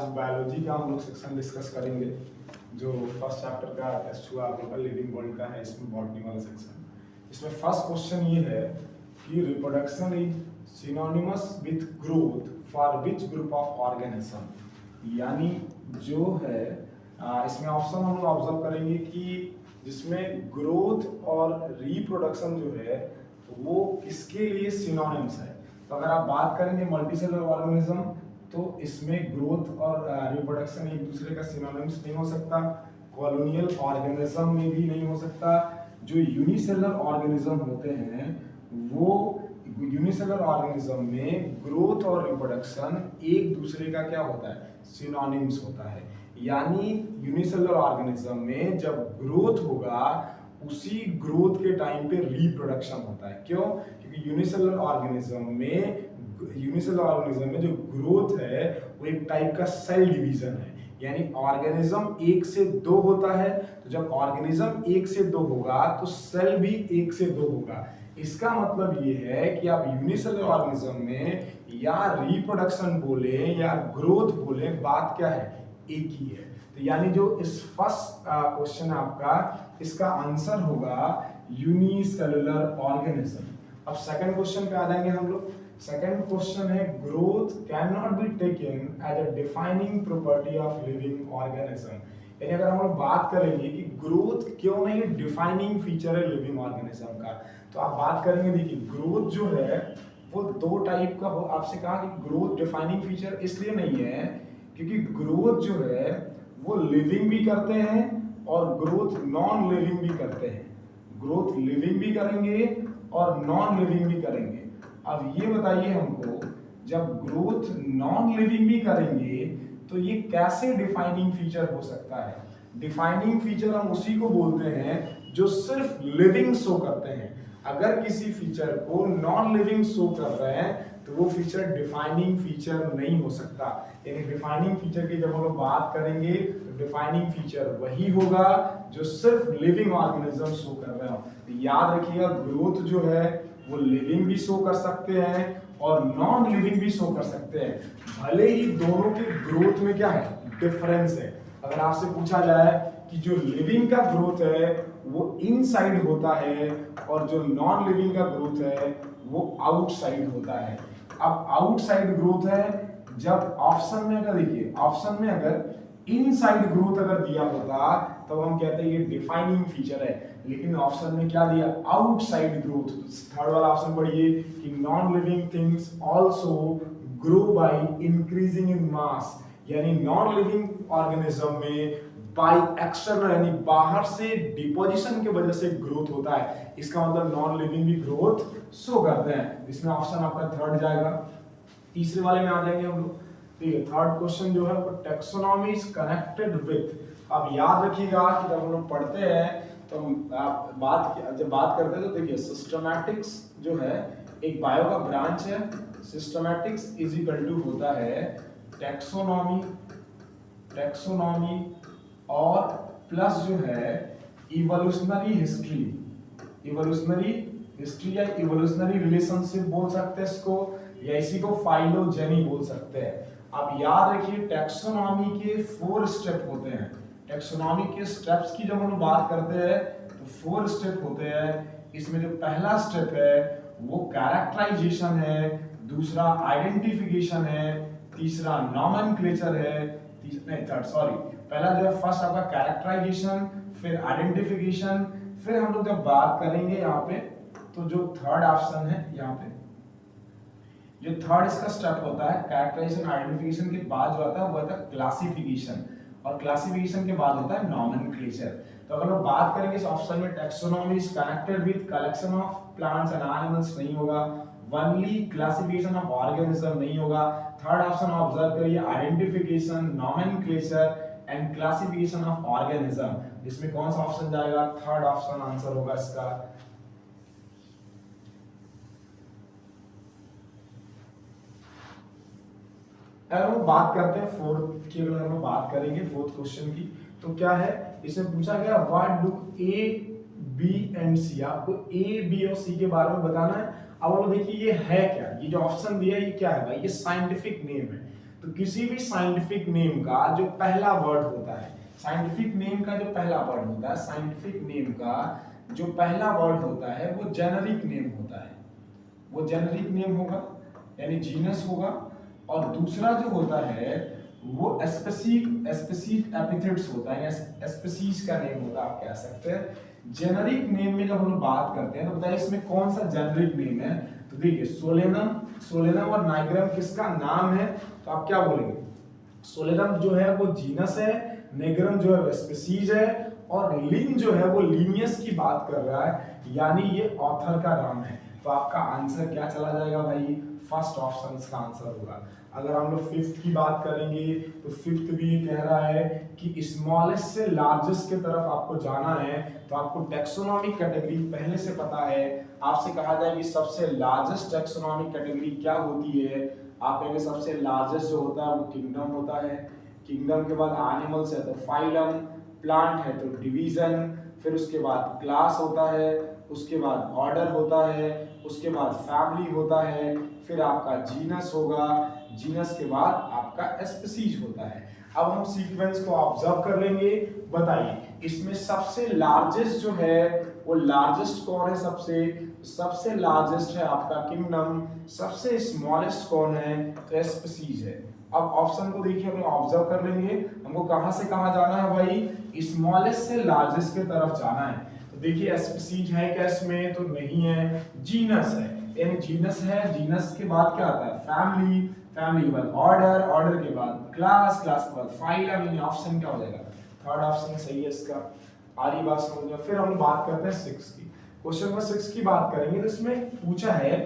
आज बायोलॉजी का हम लोग सेक्शन डिस्कस करेंगे। जो फर्स्ट चैप्टर का टेस्ट हुआ आप लोग का लिविंग वर्ल्ड का है, इसमें बॉटनी वाला सेक्शन। इसमें फर्स्ट क्वेश्चन ये है कि reproduction is synonymous with growth for which group of organism. यानी जो है इसमें ऑप्शन हम लोग ऑब्जर्व करेंगे कि जिसमें ग्रोथ और रिप्रोडक्शन जो है वो किसके लिए सिनोनिम्स है। तो अगर आप बात करेंगे मल्टीसेलुलर ऑर्गेनिज्म तो इसमें ग्रोथ और रिप्रोडक्शन एक दूसरे का सिनोनिम्स नहीं हो सकता। कॉलोनियल ऑर्गेनिज्म में भी नहीं हो सकता। जो यूनिसेलुलर ऑर्गेनिज्म होते हैं वो यूनिसेलुलर ऑर्गेनिज्म में ग्रोथ और रिप्रोडक्शन एक दूसरे का क्या होता है, सिनोनिम्स होता है। यानी यूनिसेलुलर ऑर्गेनिज्म में जब ग्रोथ होगा उसी ग्रोथ के टाइम पे रिप्रोडक्शन होता है। क्यों? क्योंकि यूनिसेलुलर ऑर्गेनिज्म में जो ग्रोथ है वो एक टाइप का सेल डिवीजन है। यानी ऑर्गेनिज्म एक से दो होता है, तो जब ऑर्गेनिज्म एक से दो होगा तो सेल भी एक से दो होगा। इसका मतलब ये है कि आप यूनिसेलुलर ऑर्गेनिज्म में या रिप्रोडक्शन बोले या ग्रोथ बोले, बात क्या है, एक ही है। तो यानी जो इस फर्स्ट क्वेश्चन है आपका, इसका आंसर होगा यूनिसेलुलर ऑर्गेनिज्म। अब सेकंड क्वेश्चन पे आ जाएंगे हम लोग। सेकंड क्वेश्चन है growth can not be taken as a defining property of living organism. यानी अगर हम लोग बात करेंगे कि ग्रोथ क्यों नहीं डिफाइनिंग फीचर है लिविंग ऑर्गेनिज्म का, तो आप बात करेंगे, देखिए ग्रोथ जो है वो दो टाइप का हो। आपसे कहा कि ग्रोथ डिफाइनिंग फीचर इसलिए नहीं है क्योंकि ग्रोथ जो है वो लिविंग भी करते हैं और ग्रोथ नॉन लिविंग भी करते हैं। ग्रोथ लिविंग भी करेंगे और नॉन लिविंग भी करेंगे। अब ये बताइए हमको, जब ग्रोथ नॉन लिविंग भी करेंगे तो ये कैसे डिफाइनिंग फीचर हो सकता है? डिफाइनिंग फीचर हम उसी को बोलते हैं जो सिर्फ लिविंग शो करते हैं। अगर किसी फीचर को नॉन लिविंग शो कर रहे हैं तो वो फीचर डिफाइनिंग फीचर नहीं हो सकता। यानी डिफाइनिंग फीचर की जब हम लोग बात करेंगे तो डिफाइनिंग फीचर वही होगा जो सिर्फ लिविंग ऑर्गेनिज्म शो कर रहे हो। तो याद रखिएगा, ग्रोथ जो है वो लिविंग भी शो कर सकते हैं और नॉन लिविंग भी शो कर सकते हैं। भले ही दोनों के ग्रोथ में क्या है, डिफरेंस है। अगर आपसे पूछा जाए कि जो लिविंग का ग्रोथ है वो इनसाइड होता है और जो नॉन लिविंग का ग्रोथ है वो आउटसाइड होता है। अब आउटसाइड ग्रोथ है, जब ऑप्शन में अगर देखिए, ऑप्शन में अगर इनसाइड ग्रोथ अगर दिया होता तो हम कहते हैं ये डिफाइनिंग फीचर है, लेकिन ऑप्शन में क्या दिया, आउटसाइड ग्रोथ। थर्ड वाला ऑप्शन पढ़िए कि non living things also grow by increasing in mass. यानी नॉन लिविंग ऑर्गेनिज्म में बाय एक्सटर्नल यानी बाहर से डिपोजिशन की वजह से ग्रोथ होता है। इसका मतलब नॉन लिविंग भी ग्रोथ शो करते हैं। इसमें ऑप्शन आपका थर्ड जाएगा। तीसरे वाले में आ जाएंगे हम लोग। ठीक है, थर्ड क्वेश्चन जो है वो टैक्सोनॉमी इज कनेक्टेड विथ। अब याद रखिएगा कि जब हम लोग पढ़ते हैं तो आप जब बात करते हैं तो देखिए सिस्टमैटिक्स जो है एक बायो का ब्रांच है। सिस्टमैटिक्स इज इक्वल टू होता है टैक्सोनॉमी और प्लस जो है इवोल्यूशनरी हिस्ट्री या इवोल्यूशनरी रिलेशनशिप बोल सकते हैं इसको, या इसी को फाइलोजेनी बोल सकते हैं। आप याद रखिए टैक्सोनॉमी के 4 स्टेप होते हैं। टैक्सोनॉमी के स्टेप्स की जब हम बात करते हैं तो 4 स्टेप होते हैं। इसमें जो पहला स्टेप है वो कैरेक्टराइजेशन है, दूसरा आइडेंटिफिकेशन है, तीसरा नॉमेनक्लेचर है, पहला जो है फर्स्ट आपका कैरेक्टराइजेशन, फिर आइडेंटिफिकेशन, फिर हम लोग जब बात करेंगे यहाँ पे तो जो थर्ड ऑप्शन है यहाँ पे, जो थर्ड इसका स्टेप होता है कैरेक्टराइजेशन आइडेंटिफिकेशन के बाद जो आता है वो आता है क्लासिफिकेशन, और क्लासिफिकेशन के बाद होता है नॉमेनक्लेचर। तो अगर हम बात करेंगे इस ऑप्शन में taxonomy is connected with collection of plants and animals नहीं होगा, ओनली क्लासिफिकेशन ऑफ ऑर्गेनिज्म नहीं होगा। थर्ड ऑप्शन ऑब्जर्व करिए identification, nomenclature and classification of organism. इसमें कौन सा ऑप्शन जाएगा, थर्ड ऑप्शन आंसर होगा इसका। अगर हम बात करते हैं फोर्थ की, अगर हम बात करेंगे फोर्थ क्वेश्चन की, तो क्या है इसमें पूछा गया what do A B and C. आपको ए बी और सी के बारे में बताना है। अब देखिए ये है क्या, ये जो ऑप्शन दिया है ये क्या है भाई, ये साइंटिफिक नेम है। तो किसी भी साइंटिफिक नेम का जो पहला वर्ड होता है, साइंटिफिक नेम का जो पहला वर्ड होता है, साइंटिफिक नेम का जो पहला वर्ड होता है वो जेनरिक नेम होता है, वो जेनरिक नेम होगा यानी जीनस होगा। और दूसरा जो होता है वो स्पेसिफिक एपिथेट्स होता है, स्पेसीज का नेम होता है, आप कह सकते हैं। जेनरिक नेम में जब हम लोग बात करते हैं तो बताइए इसमें कौन सा जेनरिक नेम है। तो देखिए सोलेनम और नाइग्रम किसका नाम है, तो आप क्या बोलेंगे, सोलेनम जो है वो जीनस है, नेग्रम जो है वो स्पीसीज है, और लिन जो है वो लीनियस की बात कर रहा है, यानी ये ऑथर का नाम है। तो आपका आंसर क्या चला जाएगा भाई, फर्स्ट ऑप्शन इसका आंसर होगा। अगर हम लोग फिफ्थ की बात करेंगे तो फिफ्थ भी कह रहा है कि स्मॉलेस्ट से लार्जेस्ट की तरफ आपको जाना है, तो आपको टेक्सोनॉमिक कैटेगरी पहले से पता है। आपसे कहा जाए कि सबसे लार्जेस्ट टेक्सोनॉमिक कैटेगरी क्या होती है, आप कहेंगे सबसे लार्जेस्ट जो होता है वो किंगडम होता है। किंगडम के बाद एनिमल्स है तो फाइलम, प्लांट है तो डिवीजन, फिर उसके बाद क्लास होता है, उसके बाद ऑर्डर होता है, उसके बाद फैमिली होता है, फिर आपका जीनस होगा, जीनस के बाद आपका स्पीसीज होता है। अब हम सीक्वेंस को ऑब्जर्व कर लेंगे। बताइए इसमें सबसे लार्जेस्ट जो है वो लार्जेस्ट कौन है, सबसे लार्जेस्ट है आपका किंगडम, सबसे स्मॉलेस्ट कौन है, तो स्पीसीज है। अब ऑप्शन को देखिए, हम ऑब्जर्व कर लेंगे, हमको कहां से कहां जाना है भाई, स्मॉलेस्ट से लार्जेस्ट की तरफ जाना है। तो देखिए स्पीसीज है क्या इसमें, तो नहीं है, जीनस है, यानी जीनस है, जीनस के बाद क्या आता है, फैमिली, फैमिली के बाद ऑर्डर, ऑर्डर के बाद क्लास, क्लास के बाद फाइलम, यानी ऑप्शन क्या हो जाएगा, थर्ड ऑप्शन सही है इसका। आरी बात समझ में। फिर हम बात करते हैं 6 की। क्वेश्चन नंबर 6 की बात करेंगे तो इसमें पूछा है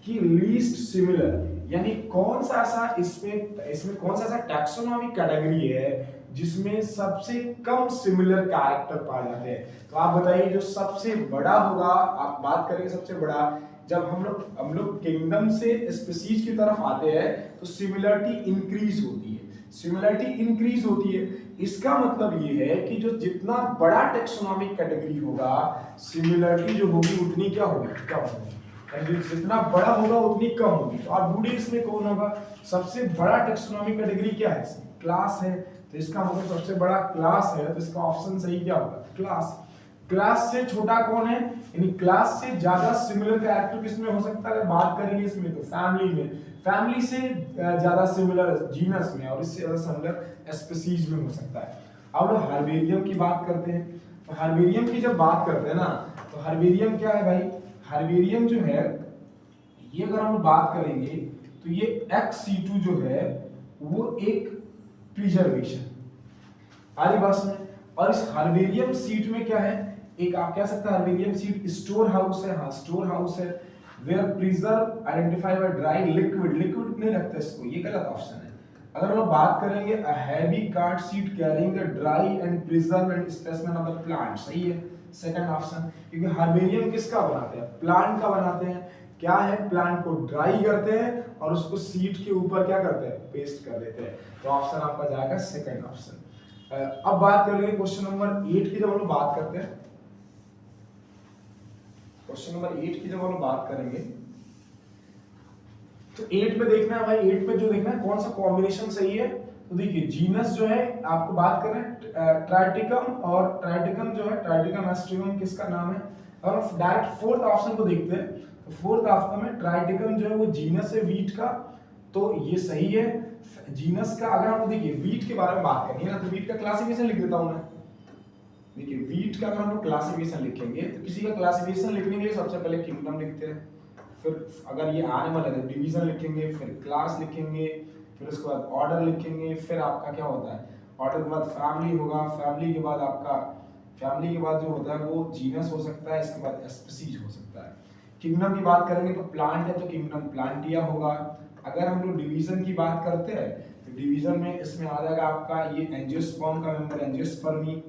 कि लीस्ट सिमिलर, यानी कौन सा ऐसा इसमें कौन सा ऐसा टैक्सोनॉमिक कैटेगरी है जिसमें सबसे कम सिमिलर कैरेक्टर पाए जाते हैं। तो आप बताइए जो सबसे बड़ा होगा, आप बात करेंगे सबसे बड़ा, जब हम लोग किंगडम से स्पीसीज की तरफ आते हैं तो सिमिलरिटी इंक्रीज होती है, सिमिलरिटी इंक्रीज होती है। इसका मतलब ये है कि जो जितना बड़ा टेक्सोनॉमिक कैटेगरी होगा, सिमिलरिटी जो होगी उतनी क्या होगी, कम होगी, यानी जितना बड़ा होगा उतनी कम होगी। तो आप ढूंढिए इसमें कौन होगा, सबसे बड़ा टेक्सोनॉमिक कैटेगरी क्या है, क्लास है, तो इसका मतलब सबसे बड़ा क्लास है, तो इसका ऑप्शन सही क्या होगा, क्लास। क्लास से छोटा कौन है, यानी क्लास से ज्यादा सिमिलर कैरेक्टर किसमें हो सकता है, अगर बात करेंगे इसमें तो फैमिली में, फैमिली से ज्यादा सिमिलर जीनस में, और इससे ज्यादा सिमिलर स्पीसीज में हो सकता है। अब लोग हार्बेरियम की बात करते हैं। तो हार्बेरियम की जब बात करते हैं ना, तो हार्बेरियम क्या है भाई, हार्बेरियम जो है ये अगर हम बात करेंगे तो ये XC2 जो है वो एक प्रिजर्वेशन आरी बात में। और इस हार्बेरियम सीट में क्या है, एक आप कह सकते हैं हार्बेरियम सीट स्टोर हाउस है, हाँ स्टोर हाउस है, where preserve identify by dry liquid, liquid नहीं रखते इसको, ये गलत ऑप्शन है। अगर हम बात करेंगे a heavy card seat carrying the dry and preserve and specimen of the plant, सही है सेकंड ऑप्शन, क्योंकि हार्बेरियम किसका बनाते हैं, प्लांट का बनाते हैं। क्या है, प्लांट को ड्राई करते हैं और उसको सीट के ऊपर क्या करते हैं, पेस्ट कर देते हैं। तो ऑप्शन आपका जाएगा सेकंड ऑप्शन। अब बात कर लेंगे क्वेश्चन नंबर 8 की, जब हम लोग बात करते हैं क्वेश्चन नंबर 8 की, जब हम लोग बात करेंगे तो 8 में देखना है भाई, 8 में जो देखना है कौन सा कॉम्बिनेशन सही है। तो देखिए जीनस जो है आपको बात करें ट्राइटिकम, और ट्राइटिकम जो है ट्राइटिकम एस्ट्रिगम किसका नाम है। और डायरेक्ट फोर्थ ऑप्शन को देखते हैं तो फोर्थ ऑप्शन में ट्राइटिकम जो है वो जीनस है वीट का, तो ये सही है जीनस का। अगर हम देखिए वीट के बारे में बात करेंगे ना, तो वीट का क्लासिफिकेशन लिख देता हूं मैं। देखिए वीट का अगर हम लोग क्लासिफिकेशन लिखेंगे तो किसी का क्लासिफिकेशन लिखने के लिए सबसे पहले किंगडम लिखते हैं, फिर अगर ये एनिमल है तो डिवीजन लिखेंगे, फिर क्लास लिखेंगे, फिर उसके बाद ऑर्डर लिखेंगे, फिर आपका क्या होता है, ऑर्डर के बाद फैमिली होगा, फैमिली के बाद आपका फैमिली के बाद जो होता है वो जीनस हो सकता है, इसके बाद स्पीसीज हो सकता है। किंगडम की बात करेंगे तो प्लांट है तो किंगडम प्लांटिया होगा। अगर हम लोग डिवीजन की बात करते हैं तो डिवीजन में इसमें आ जाएगा आपका ये एंजियोस्पर्म का मेंबर एंजियोस्पर्मी।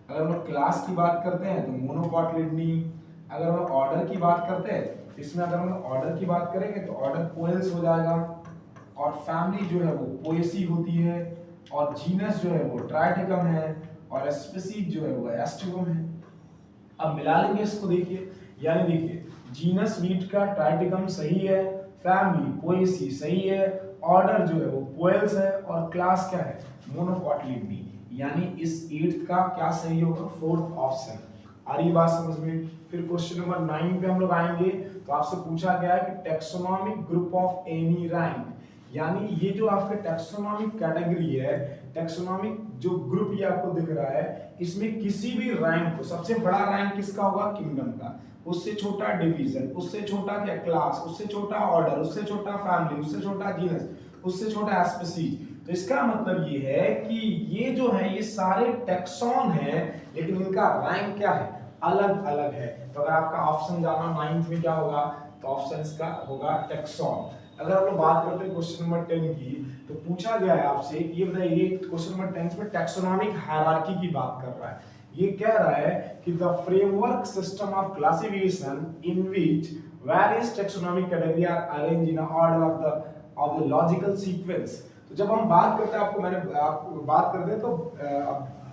अगर हम लोग क्लास की बात करते हैं तो मोनोकॉटिलिडनी। अगर हम ऑर्डर की बात करते हैं, इसमें अगर हम ऑर्डर की बात करेंगे तो ऑर्डर पोएल्स हो जाएगा, और फैमिली जो है वो पोएसी होती है, और जीनस जो है वो ट्राइटिकम है, और स्पीसीज जो है वो एस्ट्रिगम है। अब मिला लेंगे इसको, देखिए यानी देखिए जीनस वीट का ट्राइटिकम सही है, फैमिली पोएसी सही है, ऑर्डर जो है वो पोएल्स है और क्लास क्या है मोनोकॉटिलिडनी, यानी इस 8th का क्या सही होगा 4th ऑप्शन। आ रही बात समझ में। फिर क्वेश्चन नंबर 9 पे हम लोग आएंगे। तो आपसे पूछा गया है कि taxonomic group of any rank, यानी ये जो आपके टेक्सोनोमिक कैटेगरी है, टेक्सोनोमिक जो ग्रुप ये आपको दिख रहा है, इसमें किसी भी रैंक को, सबसे बड़ा रैंक किसका होगा किंगडम का, उससे छोटा डिवीजन, उससे छोटा क्या क्लास, उससे छोटा ऑर्डर, उससे छोटा फैमिली, उससे छोटा जीनस, उससे छोटा स्पीशीज। तो इसका मतलब ये है कि ये जो है ये सारे टेक्सॉन हैं, लेकिन इनका रैंक क्या है अलग अलग है। तो अगर आपका ऑप्शन जाना 9th में क्या होगा, तो ऑप्शन इसका होगा टेक्सॉन। अगर हम लोग बात करते हैं क्वेश्चन नंबर 10 की, तो पूछा गया है आपसे ये बताइए, क्वेश्चन नंबर 10 में टैक्सोनॉमिक हायरार्की की बात कर रहा है। ये कह रहा है कि the framework system of classification in which various taxonomic category are arranged in order of the logical sequence. तो जब हम बात करते हैं, आपको बात करते हैं, तो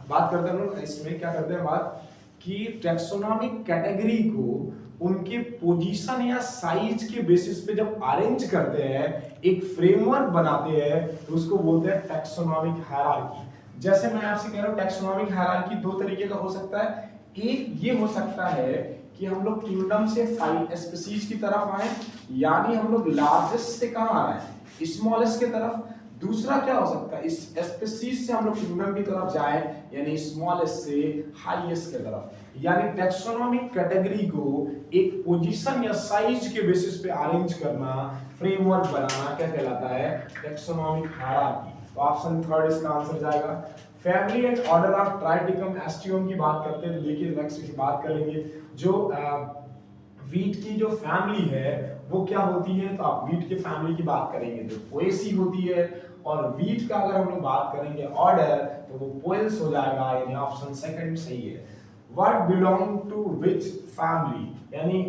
बात करते हैं हम लोग इसमें क्या करते हैं बात कि टैक्सोनॉमिक कैटेगरी को उनके पोजीशन या साइज के बेसिस पे जब अरेंज करते हैं, एक फ्रेमवर्क बनाते हैं, तो उसको बोलते हैं टैक्सोनॉमिक हायरार्की। जैसे मैं आपसे कह रहा हूं टैक्सोनॉमिक हायरार्की दो तरीके का हो सकता है। एक ये हो सकता है कि हम लोग किंगडम से स्पीशीज की तरफ आए, यानी हम लोग लार्जेस्ट से कहां आ रहे हैं स्मॉलेस्ट की तरफ। दूसरा क्या हो सकता है, इस स्पीशीज से हम लोग किंगडम की तरफ जाए, यानी स्मॉलेस्ट से हाईएस्ट की तरफ। यानी टैक्सोनॉमिक कैटेगरी को एक पोजीशन या साइज के बेसिस पे अरेंज करना, फ्रेमवर्क बनाना क्या कहलाता है टैक्सोनॉमिक हायरार्की। तो ऑप्शन 3 इसका आंसर जाएगा। Family and order of triticum aestivum की बात करते हैं, तो देखिए नेक्स्ट की बात कर लेंगे। जो वीट की जो फैमिली है वो क्या होती है, तो आप वीट के फैमिली की बात करेंगे तो पोएसी होती है, और वीट का अगर हम लोग बात करेंगे ऑर्डर तो वो पोएल्स हो जाएगा, यानी ऑप्शन 2 सही है। What belong to which family, यानी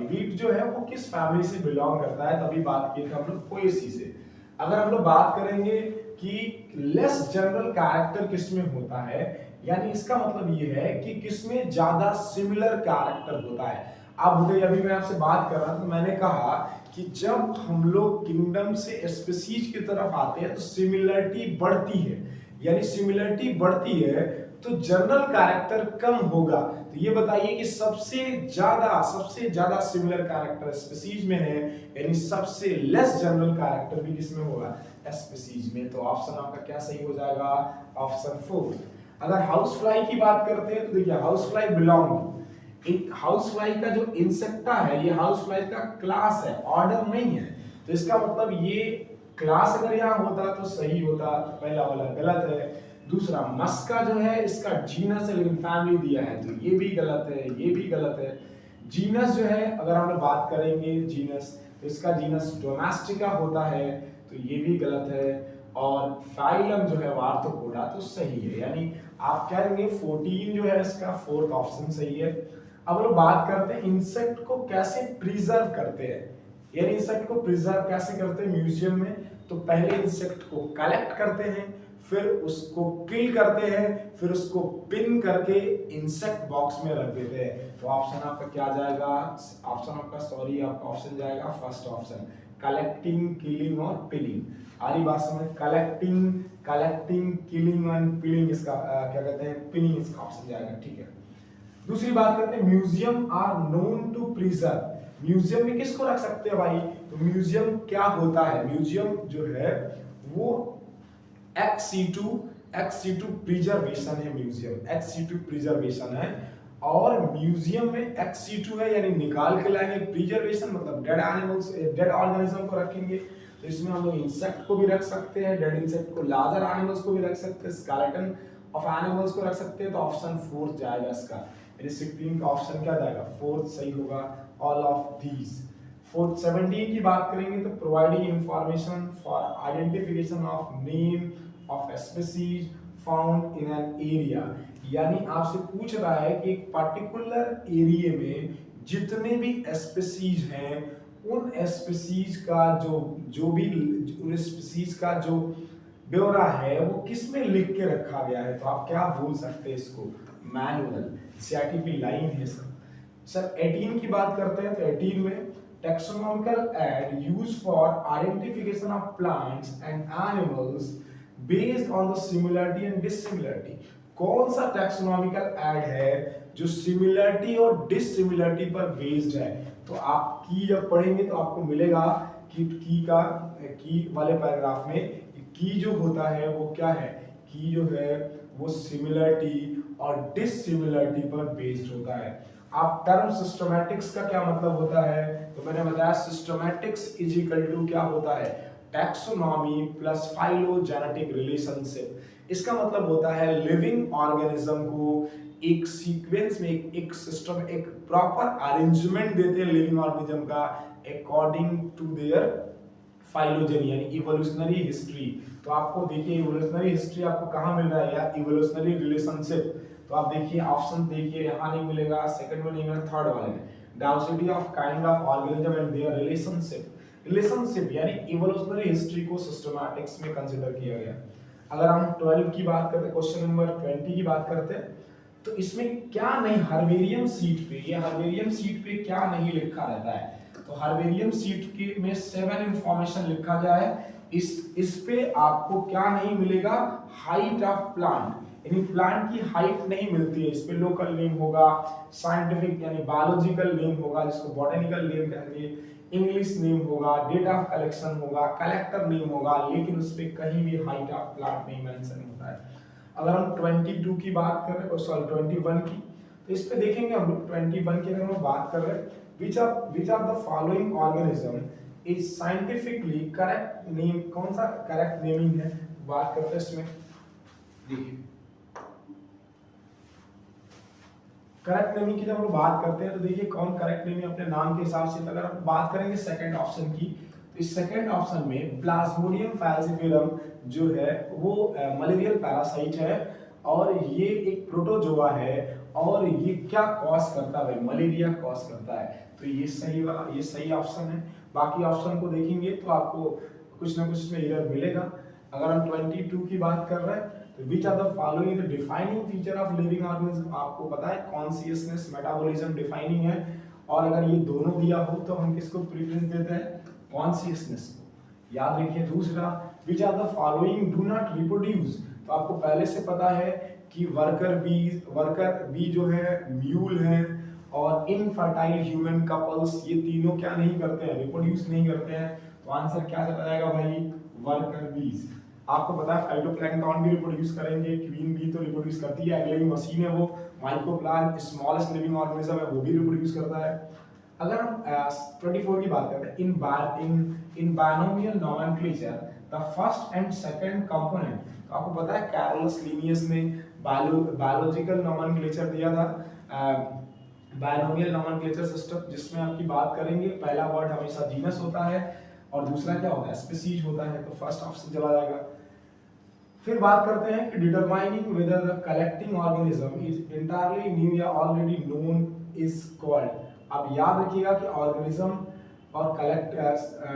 वीट जो है वो किस फैमिली से बिलोंग करता है, तभी बात की थी हम लोग पोएसी से। अगर हम लोग बात करेंगे कि लेस जनरल कैरेक्टर किसमें होता है, यानी इसका मतलब ये है कि किसमें ज्यादा सिमिलर कैरेक्टर होता है। अब अभी मैं आपसे बात कर रहा था, तो मैंने कहा कि जब हम लोग किंगडम से स्पीशीज की तरफ आते हैं तो सिमिलरिटी बढ़ती है, यानी सिमिलरिटी बढ़ती है तो जनरल कैरेक्टर कम होगा। तो ये बताइए कि सबसे ज्यादा सिमिलर कैरेक्टर स्पीशीज में है, यानी सबसे लेस जनरल कैरेक्टर भी किसमें होगा स्पीशीज में। तो ऑप्शन आपका क्या सही हो जाएगा ऑप्शन 4। अगर हाउस फ्लाई की बात करते हैं, तो देखिए हाउस फ्लाई बिलोंग, एक हाउस फ्लाई का जो इंसेक्टा है ये हाउस फ्लाई का क्लास है, ऑर्डर नहीं है। तो इसका मतलब ये क्लास अगर यहाँ होता तो सही होता, पहला वाला गलत है। दूसरा मस्का जो है इसका जीनस है, लेकिन फैमिली दिया है, तो ये भी गलत है, ये भी गलत है। जीनस जो है अगर हम लोग बात करेंगे जीनस, तो इसका जीनस डोमेस्टिका होता है, तो ये भी गलत है। और फाइलम जो है आर्थ्रोपोडा, तो सही है, यानी आप कहेंगे 14 जो है इसका 4th ऑप्शन सही है। अब लोग बात करते हैं इंसेक्ट को कैसे प्रिजर्व करते हैं, यानी इंसेक्ट को प्रिजर्व कैसे करते हैं म्यूजियम में। तो पहले इंसेक्ट को कलेक्ट करते हैं, फिर उसको किल करते हैं, फिर उसको पिन करके इंसेक्ट बॉक्स में रख देते हैं। तो ऑप्शन आपका क्या जाएगा, आपका ऑप्शन जाएगा फर्स्ट ऑप्शन, कलेक्टिंग, किलिंग और पिलिंग। आ रही बात समझ, कलेक्टिंग, किलिंग एंड पिलिंग, इसका क्या कहते हैं पिनिंग, इसका ऑप्शन जाएगा, ठीक है। दूसरी बात करते हैं museum are known to preserve, museum में किसको रख सकते हैं भाई, तो म्यूजियम क्या होता है, म्यूजियम जो है वो एक्स-सीटू प्रिजर्वेशन है, म्यूजियम एक्स-सीटू प्रिजर्वेशन है। और म्यूजियम में एक्स-सीटू है यानी निकाल के लाएंगे, प्रिजर्वेशन मतलब डेड एनिमल्स, डेड ऑर्गेनिज्म को रखेंगे। तो इसमें हम लोग इंसेक्ट को भी रख सकते हैं, डेड इंसेक्ट को, लार्जर एनिमल्स को भी रख सकते हैं, स्केलेटन ऑफ एनिमल्स को रख सकते हैं। तो ऑप्शन 4 जाएगा इसका, यानी 16 का ऑप्शन क्या जाएगा 4th सही होगा, ऑल ऑफ दीज। 17 की बात करेंगे तो providing information for identification of name of species found in an area, यानी आपसे पूछ रहा है कि एक पर्टिकुलर एरिया में जितने भी स्पीशीज हैं उन स्पीशीज का उन स्पीशीज का जो ब्यौरा है वो किस में लिख के रखा गया है। तो आप क्या बोल सकते हैं इसको, मैनुअल, सीआरटीपी लाइन है सर। 18 की बात करते हैं तो 18 में taxonomical aid used for identification of plants and animals based on the similarity and dissimilarity। कौन सा टैक्सोनॉमिकल ऐड है जो सिमिलरिटी और डिसिमिलरिटी पर बेस्ड है? तो आप की जब पढ़ेंगे तो आपको मिलेगा कि की वाले पैराग्राफ में की जो होता है वो क्या है, की जो है वो सिमिलरिटी और डिसिमिलरिटी पर बेस्ड होता है। आप टर्म सिस्टमैटिक्स का क्या मतलब होता है, तो मैंने बताया सिस्टमैटिक्स इज इक्वल टू क्या होता है, टैक्सोनॉमी प्लस फाइलोजेनेटिक रिलेशनशिप। इसका मतलब होता है लिविंग ऑर्गेनिज्म को एक सीक्वेंस में एक सिस्टम एक प्रॉपर अरेंजमेंट देते हैं लिविंग ऑर्गेनिज्म का अकॉर्डिंग टू देयर फाइलोजेनी यानी इवोल्यूशनरी हिस्ट्री। तो आपको देखिए इवोल्यूशनरी हिस्ट्री आपको कहाँ मिल रहा है, या इवोल्यूशनरी रिलेशनशिप। तो आप देखिए ऑप्शन देखिए यहाँ नहीं मिलेगा, सेकंड में नहीं मिलेगा, थर्ड वाले में diversity of kind of organism and their relationship यानी इवोल्यूशनरी हिस्ट्री को सिस्टमैटिक्स में कंसीडर किया गया। अगर हम 12 की बात करते, क्वेश्चन नंबर 20 की बात करते हैं, तो इसमें क्या नहीं हर्बेरियम सीट पे, ये हर्बेरियम सीट पे क्या नहीं लिखा रहता है, तो हर्बेरियम सीट के में 7 इंफॉर्मेशन लिखा गया है। इस पे आपको क्या नहीं मिलेगा, हाइट ऑफ प्लांट, यानी प्लांट की हाइट नहीं मिलती है। इस पे लोकल नेम होगा, साइंटिफिक यानी बायोलॉजिकल नेम होगा जिसको बॉटेनिकल नेम कहेंगे, इंग्लिश नेम होगा, डेट ऑफ कलेक्शन होगा, कलेक्टर नेम होगा, लेकिन उस पे कहीं भी हाइट ऑफ प्लांट नहीं मेंशन होता है। अगर हम 22 की बात कर रहे हैं, सॉरी 21 की, तो इस पे देखेंगे हम लोग 21 की अगर हम बात कर रहे हैं, which of the following organism is scientifically correct name, कौन सा करेक्ट नेमिंग है, बात करते हैं इसमें। देखिए करेक्ट नेमिंग की जब हम बात करते हैं तो देखिए कौन करेक्ट नेमिंग अपने नाम के हिसाब से, अगर हम बात करेंगे सेकंड ऑप्शन की, तो इस सेकंड ऑप्शन में प्लाज्मोडियम फैल्सिफेरम जो है वो मलेरियल पैरासाइट है और ये एक प्रोटोजोआ है और ये क्या कॉज करता है, मलेरिया कॉज करता है। तो ये सही ऑप्शन है। बाकी ऑप्शन को देखेंगे तो आपको कुछ ना कुछ इसमें एरर मिलेगा। अगर हम 22 की बात कर रहे हैं तो which are the following the defining feature of living organism, आपको पता है कॉन्शियसनेस मेटाबॉलिज्म डिफाइनिंग है, और अगर ये दोनों दिया हो तो हम किसको प्रेफरेंस देते हैं, कॉन्शियसनेस को। याद रखिए दूसरा, which are the following do not reproduce, तो आपको पहले से पता है कि वर्कर बी जो है म्यूल है और इनफर्टाइल ह्यूमन कपल्स, ये तीनों क्या नहीं करते हैं, रिप्रोड्यूस नहीं करते हैं। तो आंसर क्या चला जाएगा भाई, वर्कर बीज। आपको पता है फाइटोप्लैंक्टन भी रिप्रोड्यूस करेंगे, क्वीन बी तो रिप्रोड्यूस करती है, अगली मशीन है वो माइक्रोप्लांट स्मॉलेस्ट लिविंग ऑर्गेनिज्म है वो भी रिप्रोड्यूस करता है। अगर हम 24 की बात करते हैं, in binomial nomenclature the first and second component, तो आपको पता है कैरोलस लिनियस ने बायोलॉजिकल नोमेनक्लेचर दिया था, बायनोमियल नोमेनक्लेचर सिस्टम, जिसमें आपकी बात करेंगे पहला वर्ड हमेशा जीनस होता है और दूसरा क्या होता है, स्पीसीज होता है, तो फर्स्ट ऑप्शन चला जाएगा। फिर बात करते हैं कि determining whether the collecting organism is entirely new या ऑलरेडी नोन इज कॉल्ड। अब याद रखिएगा कि ऑर्गेनिज्म और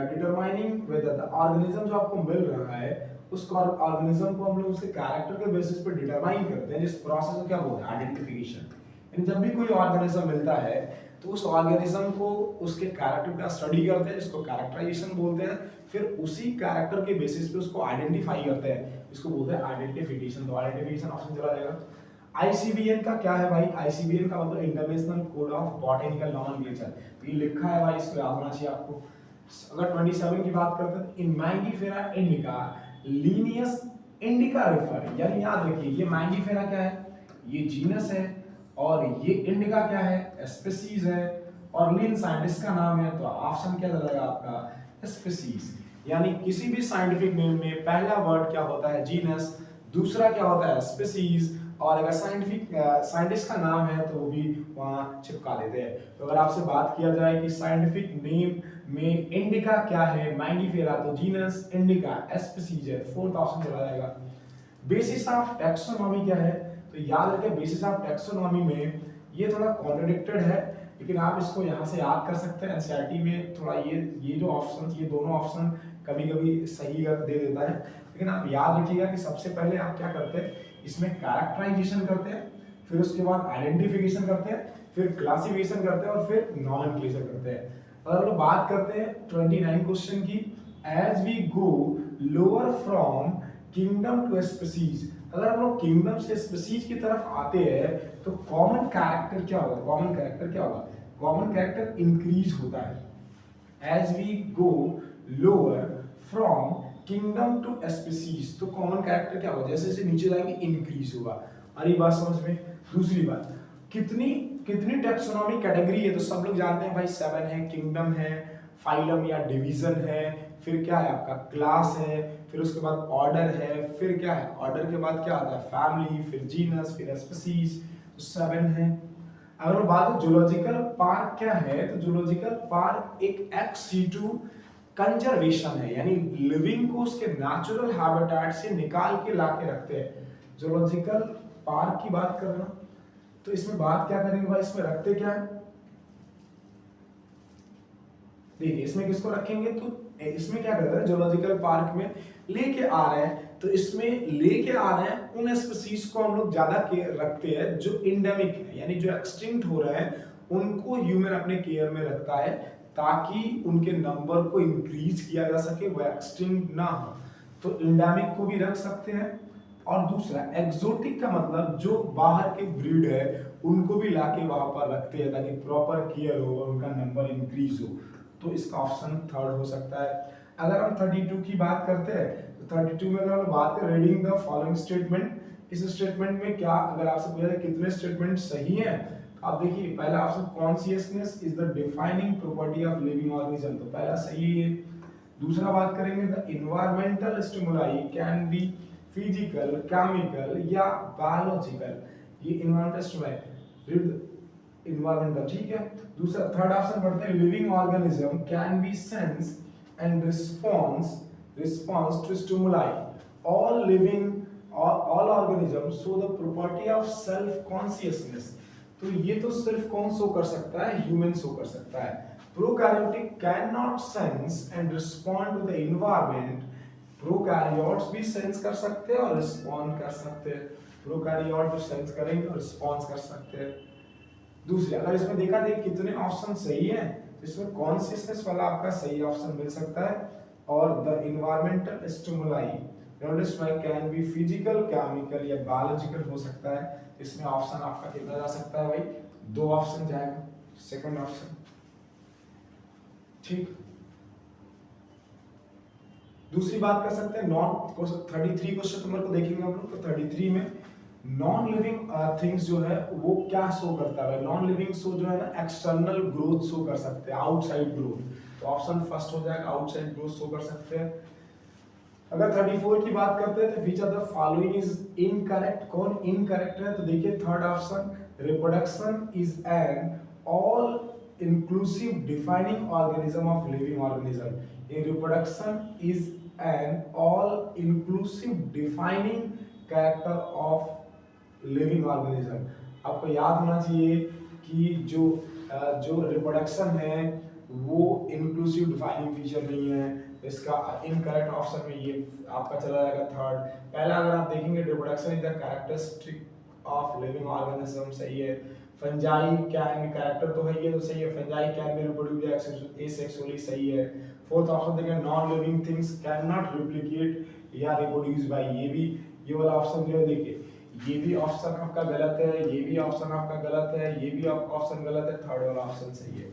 डिटरमाइनिंग वेदर द ऑर्गेनिज्म जो आपको मिल रहा है उस ऑर्गेनिज्म को हम लोग उसके कैरेक्टर के बेसिस पर डिटरमाइन करते हैं, जिस प्रोसेस को क्या बोलते हैं, आइडेंटिफिकेशन। यानी जब भी कोई ऑर्गेनिज्म मिलता है तो उस ऑर्गेनिज्म को उसके कैरेक्टर का स्टडी करते हैं जिसको कैरेक्टराइजेशन बोलते हैं, फिर उसी कैरेक्टर के बेसिस पे उसको आइडेंटिफाई करते हैं, इसको बोलते हैं आइडेंटिफिकेशन। तो आइडेंटिफिकेशन ऑप्शन चला जाएगा। आईसीबीएन का क्या है भाई, आईसीबीएन का मतलब international code of botanical nomenclature, तो ये लिखा है भाई, इसको याद होना चाहिए आपको। अगर 27 की बात करते हैं, in mangifera indica Linnaeus indica refer, यानी याद रखिए ये मैंगीफेरा क्या है, ये जीनस है और ये इंडिका क्या है, स्पीसीज है, और लीन साइंटिस्ट का नाम है, तो ऑप्शन क्या चलेगा आपका, स्पीसीज। यानी किसी भी साइंटिफिक नेम में पहला वर्ड क्या होता है, जीनस, दूसरा क्या होता है, स्पीसीज, और अगर साइंटिस्ट का नाम है तो वो भी वहाँ चिपका देते हैं। तो अगर आपसे बात किया जाए कि साइंटिफिक नेम में इंडिका क्या है, मैंगीफेरा, तो जीनस इंडिका, स्पीसीज है, फोर्थ ऑप्शन चला जाएगा। बेसिस ऑफ टैक्सोनॉमी क्या है, तो याद रखें बेसिस ऑफ टैक्सोनॉमी में ये थोड़ा कॉन्ट्रडिक्टेड है, लेकिन आप इसको यहाँ से याद कर सकते हैं। एनसीईआरटी में थोड़ा ये जो ऑप्शन, ये दोनों ऑप्शन कभी कभी सही दे देता है, लेकिन आप याद रखिएगा कि सबसे पहले आप क्या करते हैं, इसमें कैरेक्टराइजेशन करते हैं, फिर उसके बाद आइडेंटिफिकेशन करते हैं, फिर क्लासिफिकेशन करते हैं और फिर नोमेनक्लेचर करते हैं। अगर हम लोग बात करते हैं 29 क्वेश्चन की, as we go lower from kingdom to species, अगर हम लोग किंगडम से स्पीसीज की तरफ आते हैं तो कॉमन कैरेक्टर क्या होगा, कॉमन कैरेक्टर क्या होगा, कॉमन कैरेक्टर इंक्रीज होता है। As we go lower from kingdom to species, तो कॉमन कैरेक्टर क्या होगा, जैसे जैसे नीचे जाएंगे इंक्रीज होगा। और ये बात समझ में। दूसरी बात, कितनी कितनी टेक्सोनॉमी कैटेगरी है, तो सब लोग जानते हैं भाई 7 है, किंगडम है, फाइलम या डिवीजन है, फिर क्या है आपका क्लास है, फिर उसके बाद ऑर्डर है, फिर क्या है ऑर्डर के बाद क्या आता है फैमिली, फिर जीनस, फिर स्पीसीज, तो 7 है। अगर हम बात करें जूलॉजिकल पार्क क्या है, तो जूलॉजिकल पार्क एक एक्स सीटू कंजर्वेशन है, यानी लिविंग को उसके नेचुरल हैबिटेट से निकाल के लाके रखते हैं। जूलॉजिकल पार्क की बात करना, तो इसमें बात क्या करेंगे भाई, इसमें रखते क्या है, देखिए इसमें किसको रखेंगे, तो इसमें क्या करते हैं जूलॉजिकल पार्क में लेके आ रहे हैं, तो इसमें लेके आ रहे हैं उन स्पीसीज को हम लोग ज्यादा रखते हैं जो इंडेमिक है, यानी जो एक्सटिंक्ट हो रहे हैं उनको ह्यूमन अपने केयर में रखता है ताकि उनके नंबर को इंक्रीज किया जा सके, वो एक्सटिंक्ट ना हो। तो इंडेमिक को भी रख सकते हैं। और दूसरा एक्सोटिक का मतलब जो बाहर के ब्रीड है उनको भी लाके वहां पर रखते हैं ताकि प्रॉपर केयर हो और उनका नंबर इंक्रीज हो, तो इसका ऑप्शन थर्ड हो सकता है। अगर हम 32 की बात करते हैं तो 32 में अगर हम बात करें रीडिंग द फॉलोइंग स्टेटमेंट, इस स्टेटमेंट में क्या, अगर आपसे पूछा जाए कितने स्टेटमेंट सही हैं, तो आप देखिए पहला option consciousness is the defining property of living organism, तो पहला सही है। दूसरा बात करेंगे the environmental stimuli can be physical, chemical या बायोलॉजिकल, ये इन्वायरमेंटल स्टिमुलाई इन्वायरमेंटल, ठीक है। दूसरा थर्ड ऑप्शन पढ़ते हैं living organism can be sense and response to stimuli, all living all organism show the property of self consciousness, तो ये तो सिर्फ कौन शो कर सकता है, ह्यूमन शो कर सकता है। Prokaryotic can not sense and respond to the environment, prokaryotes भी सेंस कर सकते हैं और रिस्पॉन्ड कर सकते हैं, प्रोकैरियोट भी सेंस करेंगे और रिस्पॉन्स कर सकते हैं। दूसरे अगर इसमें देखा जाए कितने ऑप्शन सही हैं, तो इसमें कॉन्शियसनेस वाला आपका सही ऑप्शन मिल सकता है, और the environmental stimuli can be physical, chemical या बायोलॉजिकल हो सकता है। इसमें ऑप्शन आपका कितना जा सकता है भाई, 2 ऑप्शन जाएगा, सेकंड ऑप्शन, ठीक। दूसरी बात कर सकते हैं नॉन 33 क्वेश्चन नंबर को देखेंगे हम लोग, तो 33 में नॉन लिविंग थिंग्स जो है वो क्या शो करता है, नॉन लिविंग शो जो है ना एक्सटर्नल ग्रोथ शो कर सकते हैं, आउटसाइड ग्रोथ, तो ऑप्शन फर्स्ट हो जाएगा, आउटसाइड ग्रोथ शो कर सकते हैं। अगर 34 की बात करते हैं तो which of the following is incorrect, कौन इनकरेक्ट है, तो देखिए third option reproduction is an all inclusive defining organism of living organism, a reproduction is an all inclusive defining character of living organism। आपको याद होना चाहिए कि जो रिप्रोडक्शन है वो इंक्लूसिव डिफाइनिंग फीचर नहीं है, इसका इनकरेक्ट ऑप्शन में ये आपका चला जाएगा थर्ड। पहला अगर आप देखेंगे reproduction is the characteristic of living organism, सही है। फंजाई कैन, कैरेक्टर तो है ये तो सही है, fungi can be reproduce asexually, सही है। फोर्थ ऑप्शन देखें non living things can not replicate या रिप्रोड्यूस बाय, ये भी ये वाला ऑप्शन जो है देखिए ये भी ऑप्शन आपका गलत है, ये भी ऑप्शन आपका गलत है, ये भी आपका ऑप्शन गलत है, थर्ड वाला ऑप्शन सही है।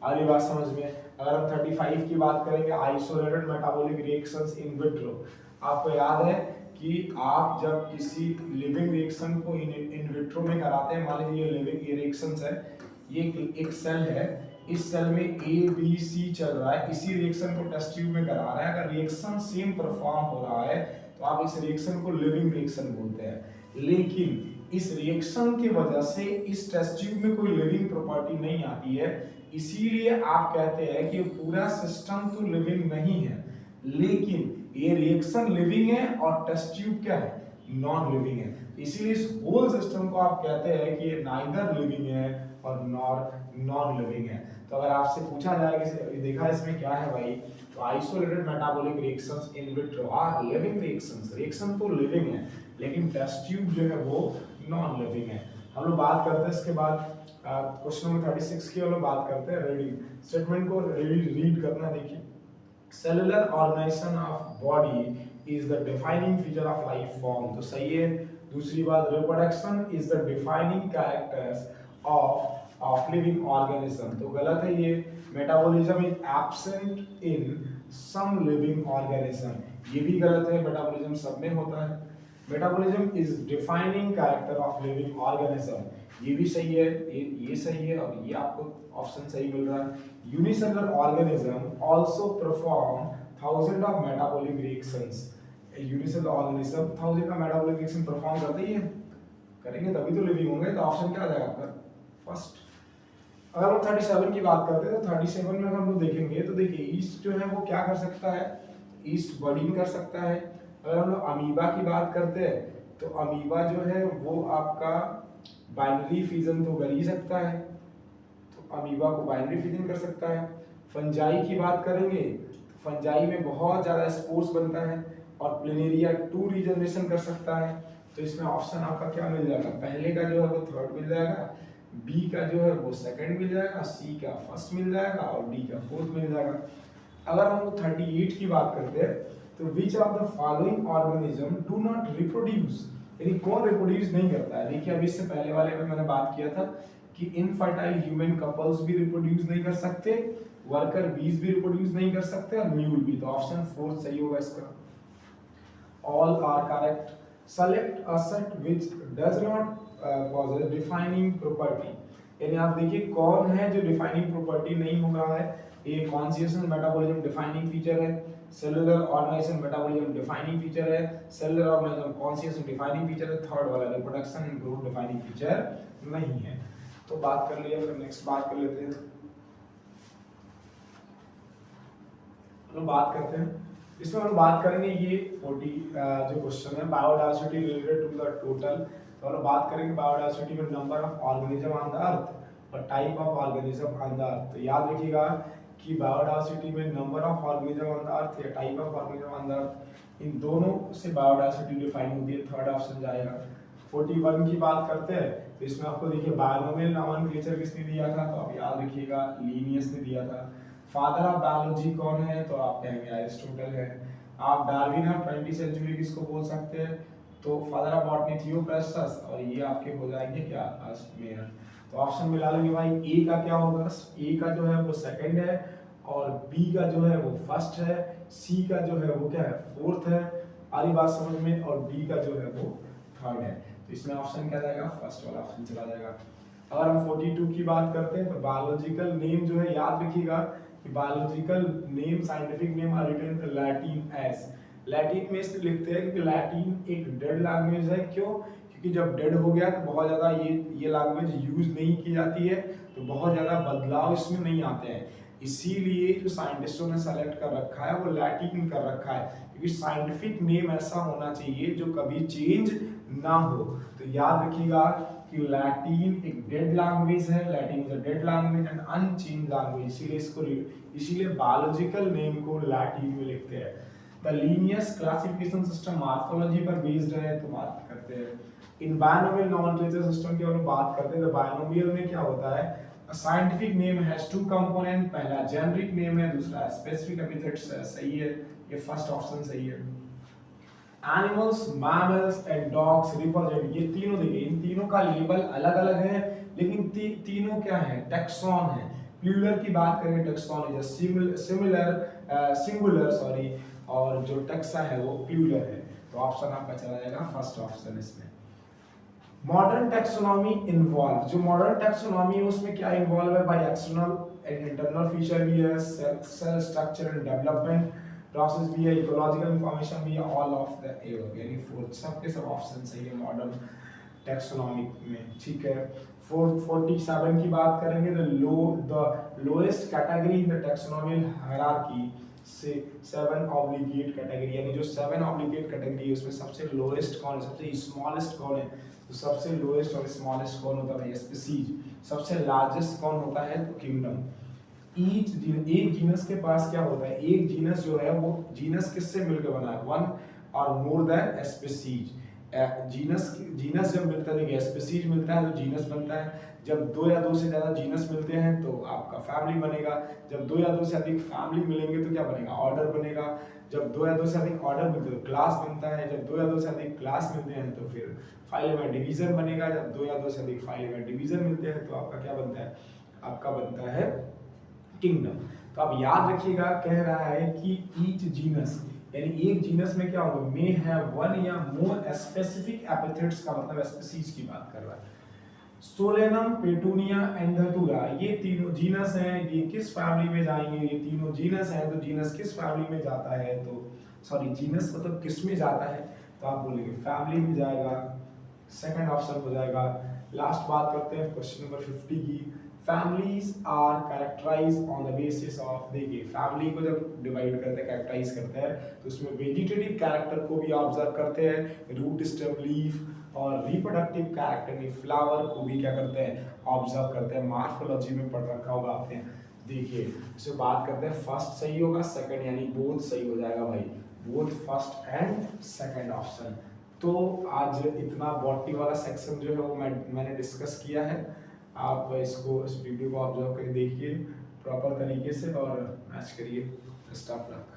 आगे बात समझ में। अगर हम 35 की बात करेंगे isolated metabolic reactions in vitro, आपको याद है कि आप जब किसी लिविंग रिएक्शन को इन विट्रो में कराते हैं, मान लीजिए ये लिविंग रिएक्शंस है, ये एक सेल है, इस सेल में ए बी सी चल रहा है, इसी रिएक्शन को टेस्ट ट्यूब में करा रहे हैं, अगर रिएक्शन सेम परफॉर्म हो रहा है तो आप इस रिएक्शन को लिविंग रिएक्शन बोलते हैं। लेकिन इस रिएक्शन की वजह से इस टेस्ट ट्यूब में कोई लिविंग प्रॉपर्टी नहीं आती है, इसीलिए आप कहते हैं कि पूरा सिस्टम तो लिविंग नहीं है, लेकिन ये रिएक्शन लिविंग है और टेस्ट ट्यूब क्या है, नॉन लिविंग है। इसीलिए इस होल सिस्टम को आप कहते हैं कि ये नाइदर लिविंग है और नॉन लिविंग है। तो अगर आपसे पूछा जाए कि देखा इसमें क्या है भाई, तो isolated metabolic reactions in vitro are living reactions, reaction तो लिविंग है लेकिन टेस्ट ट्यूब जो है वो नॉन लिविंग है। हम लोग बात करते हैं इसके बाद क्वेश्चन नंबर 36 की हम लोग बात करते हैं रीडिंग स्टेटमेंट को रीड करना। देखिए cellular organization of body is the defining feature of life form, तो सही है। दूसरी बात reproduction is the defining characters of living organism, तो गलत है ये। Metabolism is absent in some living organism, ये भी गलत है, मेटाबॉलिज्म सब में होता है। Metabolism is defining character of living organism, ये भी सही है, ये सही है और ये आपको ऑप्शन सही मिल रहा है। Unicellular organism also perform thousand of metabolic reactions, unicellular organism thousand of metabolic reaction perform करते ही है, करेंगे तभी तो लिविंग होंगे, तो ऑप्शन क्या आ जाएगा आपका फर्स्ट। अगर हम 37 की बात करते हैं तो 37 में अगर हम लोग देखेंगे तो देखिए ईस्ट जो है वो क्या कर सकता है, ईस्ट बर्डिंग कर सकता है। अगर हम लोग अमीबा की बात करते हैं तो अमीबा जो है वो आपका बाइनरी फिजन तो कर ही सकता है, तो अमीबा को बाइनरी फिजन कर सकता है। फंजाई की बात करेंगे तो फंजाई में बहुत ज़्यादा स्पोर्स बनता है और प्लेनेरिया 2 रीजनरेशन कर सकता है, तो इसमें ऑप्शन आपका क्या मिल जाएगा, पहले का जो है वो थर्ड मिल जाएगा, बी का जो है वो सेकंड मिल जाएगा, सी का फर्स्ट मिल जाएगा और डी का फोर्थ मिल जाएगा। अगर हम 38 की बात करते हैं तो which of the following organism do not reproduce, यानी कौन रिप्रोड्यूस नहीं करता है। देखिए अभी इससे पहले वाले में मैंने बात किया था कि इनफर्टाइल ह्यूमन कपल्स भी रिप्रोड्यूस नहीं कर सकते, वर्कर बीज भी रिप्रोड्यूस नहीं कर सकते और म्यूल भी, तो ऑप्शन फोर्थ सही होगा इसका। All are correct, select a set which does not possess defining property, यानी आप देखिए कौन है जो डिफाइनिंग प्रॉपर्टी नहीं हो रहा है। ये कॉन्शियसनेस मेटाबॉलिज्म डिफाइनिंग फीचर है, cellular organisation metabolism defining feature है, cellular organisation consciousness defining feature है, थर्ड वाला reproduction and growth defining feature नहीं है। तो बात कर लिया, फिर नेक्स्ट बात कर लेते हैं। हम बात करते हैं इसमें हम बात करेंगे ये 40 जो क्वेश्चन है biodiversity related to the total, तो हम बात करेंगे बायोडायवर्सिटी में number of organism on the earth और type of organism on the earth. तो याद रखिएगा कि बायोडायवर्सिटी में number of organism on the earth या type of organism on the earth, इन दोनों से बायोडायवर्सिटी डिफाइन होती है, थर्ड ऑप्शन जाएगा। 41 की बात करते हैं तो इसमें आपको देखिए बायोनोमियल नोमेनक्लेचर किसने दिया था, तो आप याद रखिएगा लीनियस ने दिया था। फादर ऑफ बायोलॉजी कौन है, तो आप कहेंगे एरिस्टोटल है। आप डार्विन ऑफ 20वीं सेंचुरी किसको बोल सकते हैं, तो फादर ऑफ बॉटनी थियोफ्रास्टस, और ये आपके हो जाएंगे क्या मेयर। तो ऑप्शन मिला लेंगे भाई, ए का क्या होगा, ए का जो है वो सेकंड है और बी का जो है वो फर्स्ट है, सी का जो है वो क्या है फोर्थ है, आरी बात समझ में, और डी का जो है वो थर्ड है। तो इसमें ऑप्शन क्या जाएगा, फर्स्ट वाला ऑप्शन चला जाएगा। अगर हम 42 की बात करते हैं तो बायोलॉजिकल नेम जो है याद रखिएगा कि biological name scientific name are written in Latin age, Latin में इसलिए लिखते हैं क्योंकि लैटिन एक डेड लैंग्वेज है। क्यों, क्योंकि जब डेड हो गया तो बहुत ज़्यादा ये लैंग्वेज यूज नहीं की जाती है, तो बहुत ज़्यादा बदलाव इसमें नहीं आते हैं, इसीलिए जो साइंटिस्टों ने सेलेक्ट कर रखा है वो लैटिन कर रखा है, क्योंकि साइंटिफिक नेम ऐसा होना चाहिए जो कभी चेंज ना हो। तो याद रखिएगा कि लैटिन एक डेड लैंग्वेज है, Latin is a dead language and unchanged language, इसीलिए बायोलॉजिकल नेम को लैटिन में लिखते हैं। The Linnaeus classification system morphology पर बेस्ड है, तो बात करते हैं। इन बायनोमियल नोमेनक्लेचर सिस्टम की हम बात करते हैं तो बायनोमियल में क्या होता है, scientific name has two component, पहला जेनरिक नेम है, दूसरा स्पेसिफिक एपिथेट्स है, सही है, ये फर्स्ट ऑप्शन सही है। Animals, mammals and dogs represent, ये तीनों देखिए इन तीनों का लेबल अलग अलग है, लेकिन तीनों क्या है, टैक्सॉन है। प्लूरल की बात करें टैक्सॉन इज सिंगुलर सॉरी, और जो टैक्सा है वो प्लूरल है, तो ऑप्शन आपका चला जाएगा फर्स्ट ऑप्शन इसमें। मॉडर्न टैक्सोनॉमी इन्वॉल्व, जो मॉडर्न टैक्सोनॉमी है उसमें क्या इन्वॉल्व है भाई, एक्सटर्नल एंड इंटरनल फीचर भी है, cell structure and development process भी है, इकोलॉजिकल इंफॉर्मेशन भी है, ऑल ऑफ द एबव, यानी फोर्थ सबके सब ऑप्शन सही है मॉडर्न टैक्सोनॉमी में, ठीक है। 47 की बात करेंगे the lowest category in the taxonomical hierarchy से 7 ऑब्लिगेट कैटेगरी, यानी जो 7 ऑब्लिगेट कैटेगरी है उसमें सबसे लोएस्ट कौन है, सबसे स्मॉलेस्ट कौन है, तो सबसे लोएस्ट और स्मॉलेस्ट कौन होता है, स्पीसीज। सबसे लार्जेस्ट कौन होता है, तो किंगडम। एक जीनस के पास क्या होता है, एक जीनस जो है वो जीनस किससे मिलकर बना है, वन और more than species. Genus genus जब मिलता है, देखिए स्पीशीज मिलता है तो जीनस बनता है। जब दो या दो से ज़्यादा जीनस मिलते हैं तो आपका फैमिली बनेगा। जब दो या दो से अधिक फैमिली मिलेंगे तो क्या बनेगा, ऑर्डर बनेगा। जब दो या दो से अधिक ऑर्डर मिलते हैं तो क्लास बनता है। जब दो या दो से अधिक क्लास मिलते हैं तो फिर फाइलम या डिवीजन बनेगा। जब दो या दो से अधिक फाइलम या डिवीजन मिलते हैं तो आपका क्या बनता है, आपका बनता है किंगडम। तो आप याद रखिएगा, कह रहा है कि ईच जीनस, यानी एक जीनस में क्या होगा, मे हैव वन या मोर स्पेसिफिक एपिथेट्स, का मतलब स्पीशीज की बात कर रहा है। सोलेनम, पेटूनिया एंड धतूरा, ये तीनों जीनस हैं। ये किस फैमिली में जाएंगे, ये तीनों जीनस हैं। तो जीनस किस फैमिली में जाता है, तो सॉरी जीनस मतलब किस में जाता है, तो आप बोलेंगे फैमिली में जाएगा, सेकंड ऑप्शन हो जाएगा। लास्ट बात करते हैं क्वेश्चन नंबर 50 की। Families are characterize on the basis of, देखिए फैमिली को जब डिवाइड करते हैं, कैरेक्टराइज करते हैं, तो उसमें वेजिटेटिव कैरेक्टर को भी ऑब्जर्व करते हैं, रूट स्टेम लीफ, और रिप्रोडक्टिव कैरेक्टर में फ्लावर को भी क्या करते हैं, ऑब्जर्व करते हैं। मार्फोलॉजी में पढ़ रखा होगा आपने। देखिए इसे बात करते हैं, फर्स्ट सही होगा, सेकंड यानी बोथ सही हो जाएगा भाई, both first and second option. तो आज इतना बॉटनी वाला सेक्शन जो है वो मैंने डिस्कस किया है। आप इसको, इस वीडियो को ऑब्जर्व करके देखिए प्रॉपर तरीके से और मैच करिए। Best of luck.